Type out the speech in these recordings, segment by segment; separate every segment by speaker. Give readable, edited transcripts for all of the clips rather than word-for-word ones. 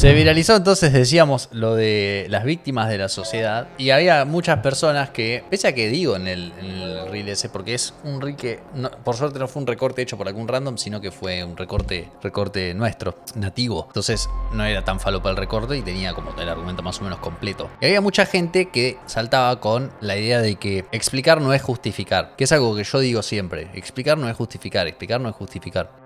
Speaker 1: Se viralizó entonces, decíamos, lo de las víctimas de la sociedad. Y había muchas personas que, pese a que digo en el reel ese, porque es un reel que, no, por suerte no fue un recorte hecho por algún random, sino que fue un recorte nuestro, nativo. Entonces no era tan falopa el recorte y tenía como el argumento más o menos completo. Y había mucha gente que saltaba con la idea de que explicar no es justificar. Que es algo que yo digo siempre. Explicar no es justificar, explicar no es justificar.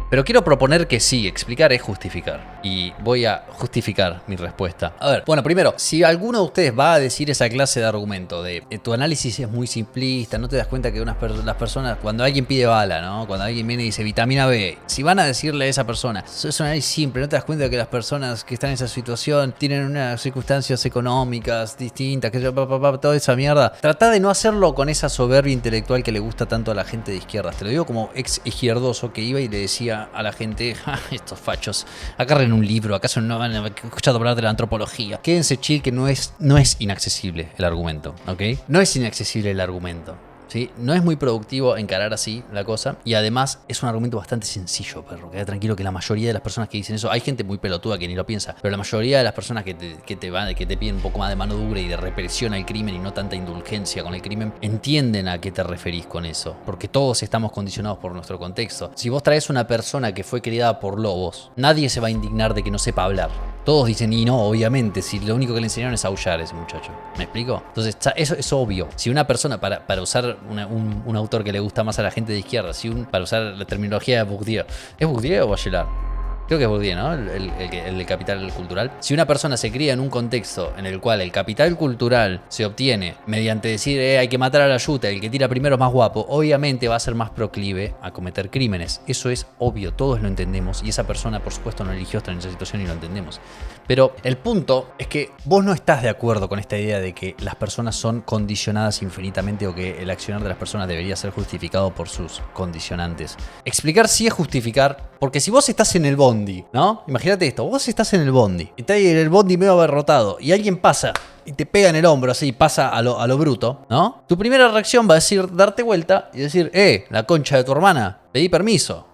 Speaker 1: Pero quiero proponer que sí, explicar es justificar. Y voy a justificar mi respuesta. A ver, bueno, primero, si alguno de ustedes va a decir esa clase de argumento de tu análisis es muy simplista, no te das cuenta que las personas, cuando alguien pide bala, ¿no? Cuando alguien viene y dice vitamina B, si van a decirle a esa persona, eso es un análisis simple, no te das cuenta de que las personas que están en esa situación tienen unas circunstancias económicas distintas, que toda esa mierda. Trata de no hacerlo con esa soberbia intelectual que le gusta tanto a la gente de izquierdas. Te lo digo como ex izquierdoso que iba y le decía a la gente, estos fachos, agarren un libro, ¿acaso no han escuchado hablar de la antropología? Quédense chill, que no es inaccesible el argumento, ¿ok? No es inaccesible el argumento, ¿sí? No es muy productivo encarar así la cosa y además es un argumento bastante sencillo, perro. Queda tranquilo que la mayoría de las personas que dicen eso, hay gente muy pelotuda que ni lo piensa, pero la mayoría de las personas que te piden un poco más de mano dura y de represión al crimen y no tanta indulgencia con el crimen, entienden a qué te referís con eso, porque todos estamos condicionados por nuestro contexto. Si vos traes una persona que fue criada por lobos, nadie se va a indignar de que no sepa hablar. Todos dicen, y no, obviamente, si lo único que le enseñaron es aullar a ese muchacho. ¿Me explico? Entonces, eso es obvio. Si una persona, para usar un autor que le gusta más a la gente de izquierda, para usar la terminología de Bourdieu, ¿es Bourdieu o Bachelard? Creo que es Bourdieu, ¿no? El de capital cultural. Si una persona se cría en un contexto en el cual el capital cultural se obtiene mediante decir hay que matar a la yuta, el que tira primero es más guapo, obviamente va a ser más proclive a cometer crímenes. Eso es obvio, todos lo entendemos y esa persona por supuesto no eligió estar en esa situación y lo entendemos. Pero el punto es que vos no estás de acuerdo con esta idea de que las personas son condicionadas infinitamente o que el accionar de las personas debería ser justificado por sus condicionantes. Explicar sí es justificar, porque si vos estás en el bondi, ¿no? Imagínate esto, vos estás en el bondi, estás en el bondi medio abarrotado y alguien pasa y te pega en el hombro así, pasa a lo bruto, ¿no? Tu primera reacción va a decir darte vuelta y decir, la concha de tu hermana, pedí permiso,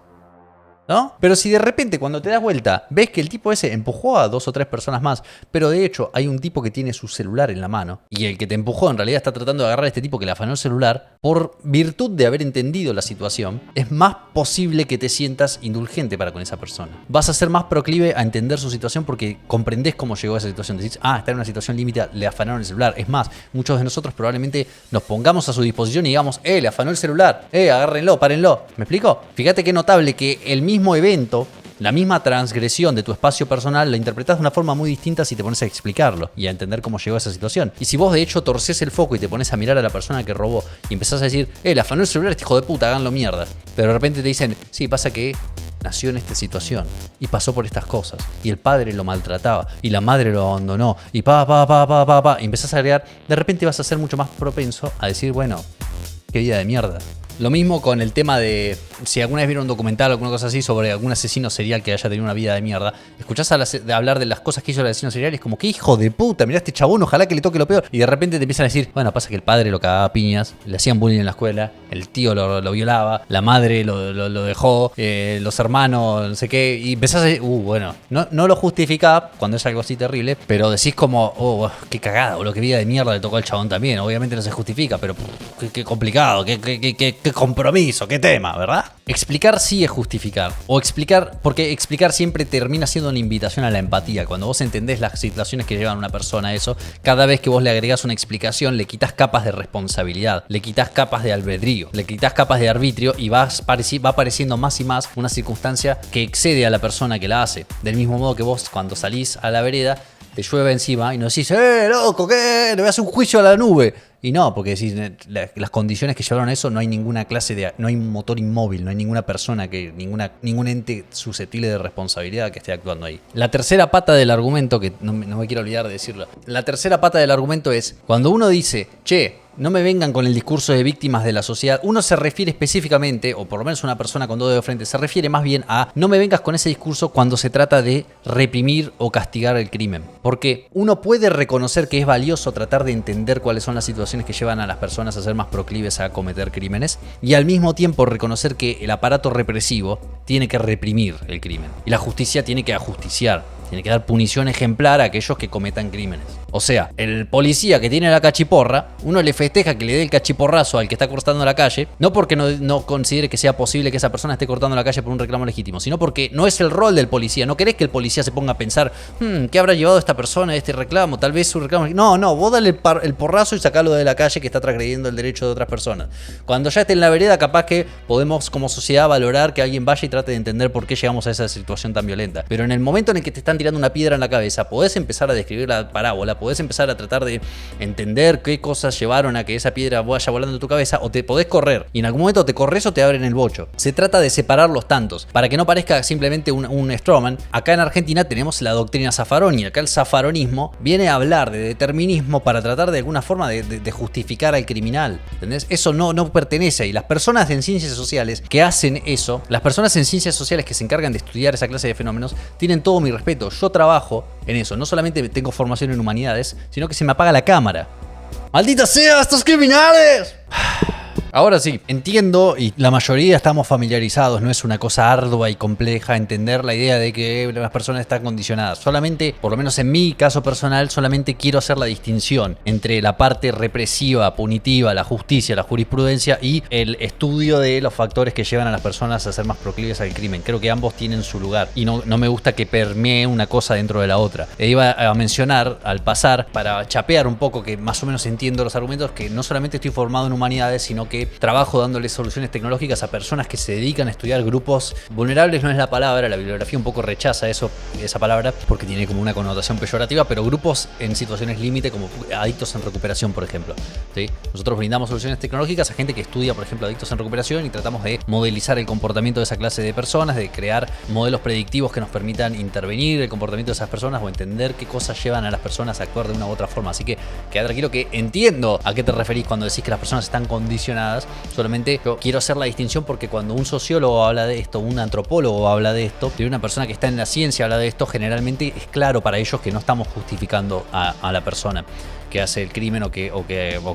Speaker 1: ¿no? Pero si de repente cuando te das vuelta ves que el tipo ese empujó a 2 o 3 personas más, pero de hecho hay un tipo que tiene su celular en la mano y el que te empujó en realidad está tratando de agarrar a este tipo que le afanó el celular, por virtud de haber entendido la situación, es más posible que te sientas indulgente para con esa persona. Vas a ser más proclive a entender su situación porque comprendés cómo llegó a esa situación. Decís, está en una situación límite, le afanaron el celular. Es más, muchos de nosotros probablemente nos pongamos a su disposición y digamos, le afanó el celular, agárrenlo, párenlo. ¿Me explico? Fíjate qué notable que el mismo evento, la misma transgresión de tu espacio personal, la interpretás de una forma muy distinta si te pones a explicarlo y a entender cómo llegó a esa situación. Y si vos de hecho torcés el foco y te pones a mirar a la persona que robó y empezás a decir, le afanó el celular este hijo de puta, háganlo mierda. Pero de repente te dicen, sí, pasa que nació en esta situación y pasó por estas cosas y el padre lo maltrataba y la madre lo abandonó y y empezás a agregar, de repente vas a ser mucho más propenso a decir, bueno, qué vida de mierda. Lo mismo con el tema de, si alguna vez vieron un documental o alguna cosa así sobre algún asesino serial que haya tenido una vida de mierda, escuchás hablar de las cosas que hizo el asesino serial y es como, qué hijo de puta, mirá este chabón, ojalá que le toque lo peor. Y de repente te empiezan a decir, bueno, pasa que el padre lo cagaba a piñas, le hacían bullying en la escuela, el tío lo violaba, la madre lo dejó, los hermanos, no sé qué, y empezás a decir, bueno, no lo justificás cuando es algo así terrible, pero decís como, qué cagada, o lo que vida de mierda le tocó al chabón también. Obviamente no se justifica, pero qué complicado, qué compromiso, qué tema, ¿verdad? Explicar sí es justificar. Porque explicar siempre termina siendo una invitación a la empatía. Cuando vos entendés las situaciones que llevan a una persona a eso, cada vez que vos le agregás una explicación, le quitas capas de responsabilidad, le quitas capas de albedrío, le quitas capas de arbitrio y va apareciendo más y más una circunstancia que excede a la persona que la hace. Del mismo modo que vos cuando salís a la vereda, te llueve encima y no decís, loco, ¿qué? Le voy a hacer un juicio a la nube. Y no, porque decís, las condiciones que llevaron a eso, no hay ninguna no hay un motor inmóvil, no hay ninguna persona, ningún ente susceptible de responsabilidad que esté actuando ahí. La tercera pata del argumento, que no me quiero olvidar de decirlo, la tercera pata del argumento es, cuando uno dice, no me vengan con el discurso de víctimas de la sociedad, uno se refiere específicamente, o por lo menos una persona con 2 dedos de frente, se refiere más bien a no me vengas con ese discurso cuando se trata de reprimir o castigar el crimen. Porque uno puede reconocer que es valioso tratar de entender cuáles son las situaciones que llevan a las personas a ser más proclives a cometer crímenes y al mismo tiempo reconocer que el aparato represivo tiene que reprimir el crimen y la justicia tiene que ajusticiar. Tiene que dar punición ejemplar a aquellos que cometan crímenes. O sea, el policía que tiene la cachiporra, uno le festeja que le dé el cachiporrazo al que está cortando la calle, no porque no considere que sea posible que esa persona esté cortando la calle por un reclamo legítimo, sino porque no es el rol del policía. No querés que el policía se ponga a pensar, ¿qué habrá llevado esta persona a este reclamo? Tal vez su reclamo... No, vos dale el porrazo y sacalo de la calle que está transgrediendo el derecho de otras personas. Cuando ya esté en la vereda, capaz que podemos como sociedad valorar que alguien vaya y trate de entender por qué llegamos a esa situación tan violenta. Pero en el momento en el que te están tirando una piedra en la cabeza, podés empezar a describir la parábola, podés empezar a tratar de entender qué cosas llevaron a que esa piedra vaya volando en tu cabeza, o te podés correr, y en algún momento te corres o te abren el bocho. Se trata de separar los tantos, para que no parezca simplemente un strawman. Acá en Argentina tenemos la doctrina Zaffaroni. Acá el zaffaronismo viene a hablar de determinismo para tratar de alguna forma de justificar al criminal, ¿entendés? Eso no pertenece ahí. Las personas en ciencias sociales que hacen eso, las personas en ciencias sociales que se encargan de estudiar esa clase de fenómenos, tienen todo mi respeto. Yo trabajo en eso, no solamente tengo formación en humanidades, sino que se me apaga la cámara. ¡Maldita sea, estos criminales! Ahora sí, entiendo y la mayoría estamos familiarizados, no es una cosa ardua y compleja entender la idea de que las personas están condicionadas. Solamente, por lo menos en mi caso personal, solamente quiero hacer la distinción entre la parte represiva, punitiva, la justicia, la jurisprudencia y el estudio de los factores que llevan a las personas a ser más proclives al crimen. Creo que ambos tienen su lugar y no me gusta que permee una cosa dentro de la otra. Iba a mencionar al pasar, para chapear un poco, que más o menos entiendo los argumentos, que no solamente estoy formado en humanidades, sino que trabajo dándole soluciones tecnológicas a personas que se dedican a estudiar grupos vulnerables. No es la palabra, la bibliografía un poco rechaza esa palabra porque tiene como una connotación peyorativa, pero grupos en situaciones límite, como adictos en recuperación, por ejemplo, ¿sí? Nosotros brindamos soluciones tecnológicas a gente que estudia, por ejemplo, adictos en recuperación, y tratamos de modelizar el comportamiento de esa clase de personas, de crear modelos predictivos que nos permitan intervenir el comportamiento de esas personas o entender qué cosas llevan a las personas a actuar de una u otra forma. Así que queda tranquilo que entiendo a qué te referís cuando decís que las personas están condicionadas. Solamente yo quiero hacer la distinción porque cuando un sociólogo habla de esto, un antropólogo habla de esto, y una persona que está en la ciencia habla de esto, generalmente es claro para ellos que no estamos justificando a la persona que hace el crimen o que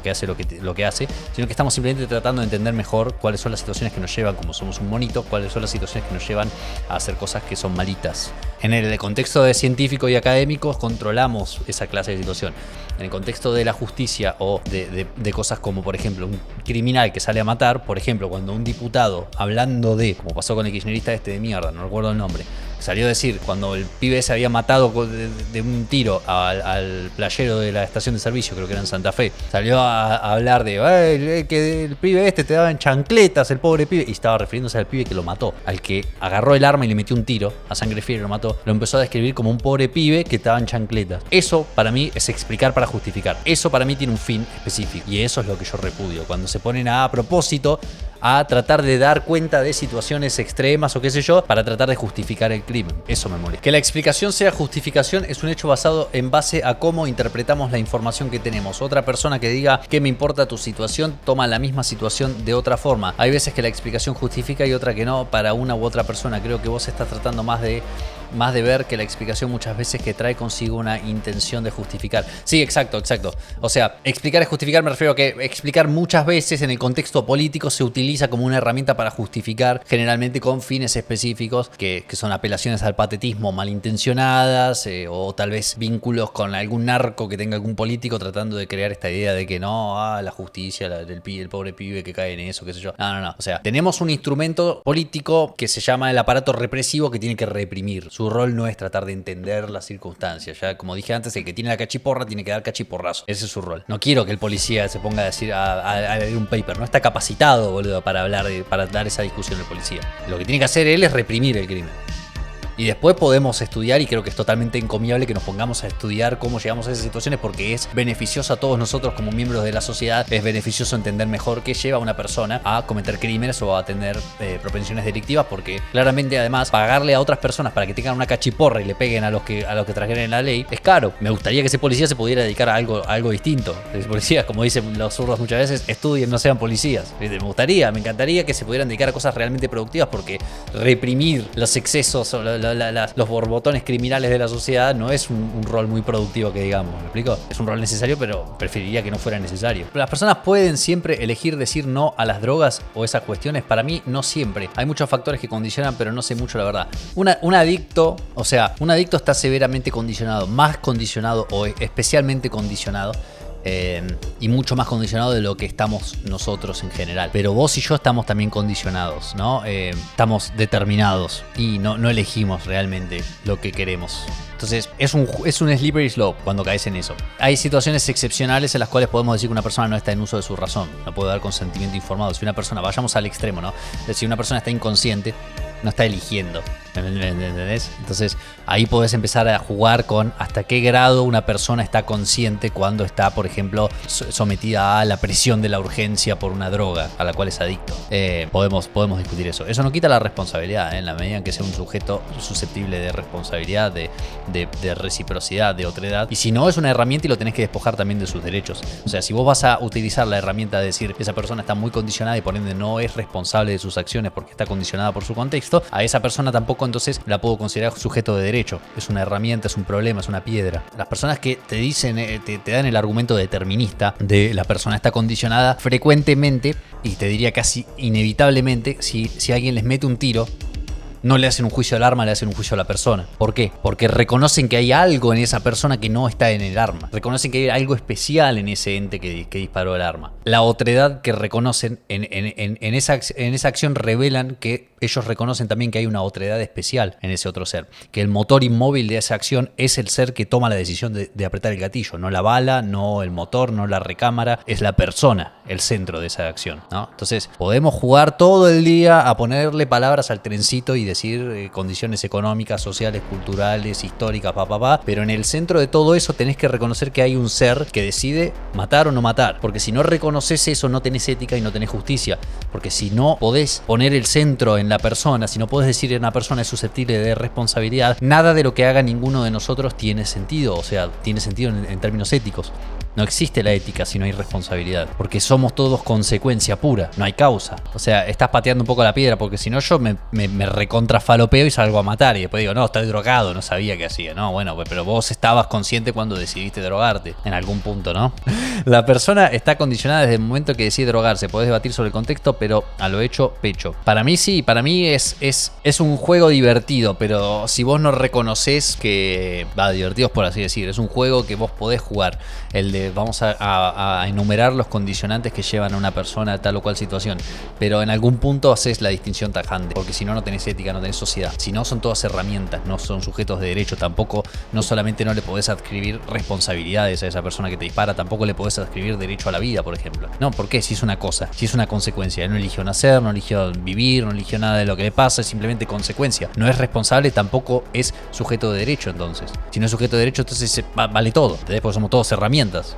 Speaker 1: hace lo que hace, sino que estamos simplemente tratando de entender mejor cuáles son las situaciones que nos llevan, como somos un monito, cuáles son las situaciones que nos llevan a hacer cosas que son malitas. En el contexto de científicos y académicos controlamos esa clase de situación. En el contexto de la justicia o de cosas como, por ejemplo, un criminal que sale a matar, por ejemplo, cuando un diputado, hablando de, como pasó con el kirchnerista de mierda, no recuerdo el nombre, salió a decir, cuando el pibe se había matado de un tiro al playero de la estación de servicio, creo que era en Santa Fe, salió a hablar de que el pibe te daba en chancletas, el pobre pibe, y estaba refiriéndose al pibe que lo mató, al que agarró el arma y le metió un tiro a sangre fría y lo mató. Lo empezó a describir como un pobre pibe que estaba en chancletas. Eso para mí es explicar para justificar. Eso para mí tiene un fin específico, y eso es lo que yo repudio, cuando se ponen a propósito a tratar de dar cuenta de situaciones extremas o qué sé yo, para tratar de justificar el crimen. Eso me molesta. Que la explicación sea justificación es un hecho basado en base a cómo interpretamos la información que tenemos. Otra persona que diga ¿qué me importa tu situación? Toma la misma situación de otra forma. Hay veces que la explicación justifica y otra que no para una u otra persona. Creo que vos estás tratando más de ver que la explicación muchas veces que trae consigo una intención de justificar. Sí, exacto. O sea, explicar es justificar, me refiero a que explicar muchas veces en el contexto político se utiliza como una herramienta para justificar, generalmente con fines específicos, que son apelaciones al patetismo malintencionadas, o tal vez vínculos con algún narco que tenga algún político tratando de crear esta idea de que no, la justicia, el pobre pibe que cae en eso, qué sé yo. No. O sea, tenemos un instrumento político que se llama el aparato represivo que tiene que reprimir. Su rol no es tratar de entender las circunstancias. Ya, como dije antes, el que tiene la cachiporra tiene que dar cachiporrazo. Ese es su rol. No quiero que el policía se ponga a decir a leer un paper. No está capacitado, boludo, para dar esa discusión el policía. Lo que tiene que hacer él es reprimir el crimen. Y después podemos estudiar, y creo que es totalmente encomiable que nos pongamos a estudiar cómo llegamos a esas situaciones, porque es beneficioso a todos nosotros como miembros de la sociedad. Es beneficioso entender mejor qué lleva a una persona a cometer crímenes o a tener propensiones delictivas, porque claramente además pagarle a otras personas para que tengan una cachiporra y le peguen a los que transgreden la ley es caro. Me gustaría que ese policía se pudiera dedicar a algo distinto. Los policías, como dicen los zurdos muchas veces, estudien, no sean policías. Me encantaría que se pudieran dedicar a cosas realmente productivas, porque reprimir los excesos o los borbotones criminales de la sociedad no es un rol muy productivo que digamos, ¿me explico? Es un rol necesario, pero preferiría que no fuera necesario. Las personas pueden siempre elegir decir no a las drogas o esas cuestiones. Para mí, no siempre. Hay muchos factores que condicionan, pero no sé mucho la verdad. Un adicto está severamente condicionado, más condicionado o especialmente condicionado. Y mucho más condicionado de lo que estamos nosotros en general. Pero vos y yo estamos también condicionados, ¿no? Estamos determinados y no elegimos realmente lo que queremos. Entonces es un slippery slope cuando caes en eso. Hay situaciones excepcionales en las cuales podemos decir que una persona no está en uso de su razón, no puede dar consentimiento informado. Si una persona, vayamos al extremo, ¿no? Es decir, una persona está inconsciente, no está eligiendo. ¿Entendés? Entonces ahí podés empezar a jugar con hasta qué grado una persona está consciente cuando está, por ejemplo, sometida a la presión de la urgencia por una droga a la cual es adicto. Podemos discutir eso. Eso no quita la responsabilidad, en la medida en que sea un sujeto susceptible de responsabilidad, de reciprocidad, de otredad. Y si no, es una herramienta y lo tenés que despojar también de sus derechos. O sea, si vos vas a utilizar la herramienta de decir esa persona está muy condicionada y por ende no es responsable de sus acciones porque está condicionada por su contexto, a esa persona tampoco entonces la puedo considerar sujeto de derecho. Es una herramienta, es un problema, es una piedra. Las personas que te dicen, te dan el argumento determinista de la persona está condicionada, frecuentemente, y te diría casi inevitablemente, si alguien les mete un tiro, no le hacen un juicio al arma, le hacen un juicio a la persona. ¿Por qué? Porque reconocen que hay algo en esa persona que no está en el arma. Reconocen que hay algo especial en ese ente que disparó el arma. La otredad que reconocen en esa acción revelan que ellos reconocen también que hay una otredad especial en ese otro ser. Que el motor inmóvil de esa acción es el ser que toma la decisión de apretar el gatillo. No la bala, no el motor, no la recámara. Es la persona el centro de esa acción, ¿no? Entonces podemos jugar todo el día a ponerle palabras al trencito y decir condiciones económicas, sociales, culturales, históricas, pero en el centro de todo eso tenés que reconocer que hay un ser que decide matar o no matar, porque si no reconoces eso no tenés ética y no tenés justicia, porque si no podés poner el centro en la persona, si no podés decir que una persona es susceptible de responsabilidad, nada de lo que haga ninguno de nosotros tiene sentido, o sea, tiene sentido en términos éticos. No existe la ética si no hay responsabilidad, porque somos todos consecuencia pura, no hay causa. O sea, estás pateando un poco la piedra, porque si no yo me recontrafalopeo y salgo a matar y después digo, no, estoy drogado, no sabía qué hacía. No, bueno, pero vos estabas consciente cuando decidiste drogarte, en algún punto, ¿no? La persona está condicionada desde el momento que decide drogarse. Podés debatir sobre el contexto, pero a lo hecho, pecho. Para mí sí, para mí es un juego divertido, pero si vos no reconoces que... divertidos por así decir, es un juego que vos podés jugar. El de vamos a enumerar los condicionantes que llevan a una persona a tal o cual situación, pero en algún punto haces la distinción tajante, porque si no, no tenés ética, no tenés sociedad. Si no, son todas herramientas, no son sujetos de derecho. Tampoco, no solamente no le podés adscribir responsabilidades a esa persona que te dispara, tampoco le podés adscribir derecho a la vida, por ejemplo. No, ¿por qué? Si es una cosa, si es una consecuencia. Él no eligió nacer, no eligió vivir, no eligió nada de lo que le pasa, es simplemente consecuencia. No es responsable, tampoco es sujeto de derecho, entonces. Si no es sujeto de derecho, entonces vale todo, ¿entendés? Porque somos todos herramientas.